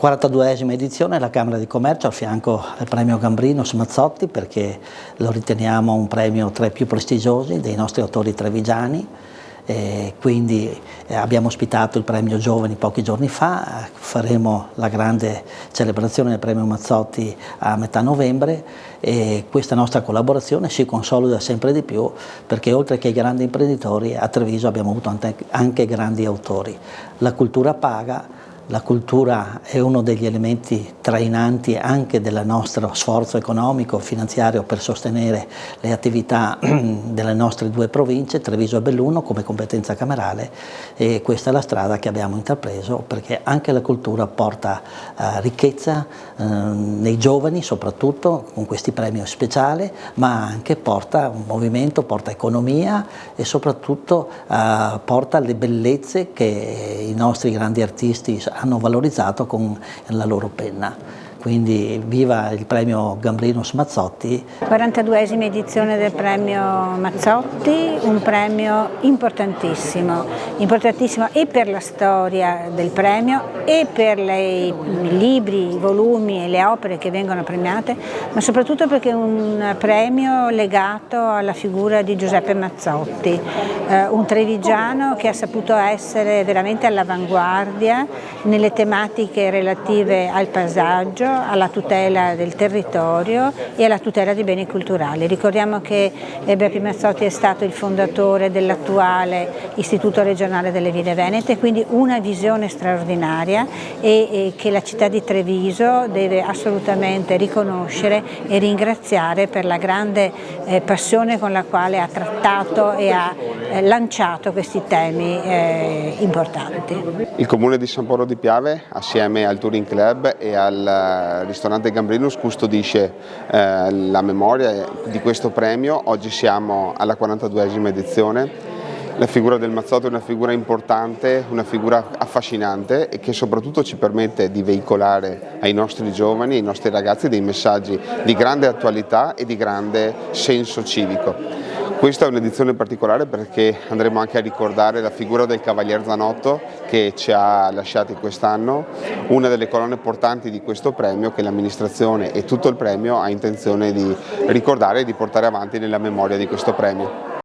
42esima edizione la Camera di Commercio a fianco al premio Gambrinus Mazzotti, perché lo riteniamo un premio tra i più prestigiosi dei nostri autori trevigiani. Quindi abbiamo ospitato il premio Giovani pochi giorni fa, faremo la grande celebrazione del premio Mazzotti a metà novembre e questa nostra collaborazione si consolida sempre di più, perché oltre che ai grandi imprenditori a Treviso abbiamo avuto anche grandi autori. La cultura paga. La cultura è uno degli elementi trainanti anche del nostro sforzo economico, finanziario per sostenere le attività delle nostre due province, Treviso e Belluno, come competenza camerale, e questa è la strada che abbiamo intrapreso, perché anche la cultura porta ricchezza nei giovani, soprattutto con questi premi speciali, ma anche porta un movimento, porta economia e soprattutto porta le bellezze che i nostri grandi artisti hanno valorizzato con la loro penna. Quindi viva il premio Gambrinus Mazzotti. 42esima edizione del premio Mazzotti, un premio importantissimo e per la storia del premio e per i libri, i volumi e le opere che vengono premiate, ma soprattutto perché è un premio legato alla figura di Giuseppe Mazzotti, un trevigiano che ha saputo essere veramente all'avanguardia nelle tematiche relative al paesaggio, alla tutela del territorio e alla tutela dei beni culturali. Ricordiamo che Beppe Mazzotti è stato il fondatore dell'attuale Istituto regionale delle Ville Venete, quindi una visione straordinaria e che la città di Treviso deve assolutamente riconoscere e ringraziare per la grande passione con la quale ha trattato e ha lanciato questi temi importanti. Il Comune di San Polo di Piave, assieme al Touring Club e al ristorante Gambrinus, custodisce la memoria di questo premio. Oggi siamo alla 42esima edizione. La figura del Mazzotti è una figura importante, una figura affascinante e che soprattutto ci permette di veicolare ai nostri giovani, ai nostri ragazzi dei messaggi di grande attualità e di grande senso civico. Questa è un'edizione particolare perché andremo anche a ricordare la figura del Cavalier Zanotto che ci ha lasciati quest'anno, una delle colonne portanti di questo premio che l'amministrazione e tutto il premio ha intenzione di ricordare e di portare avanti nella memoria di questo premio.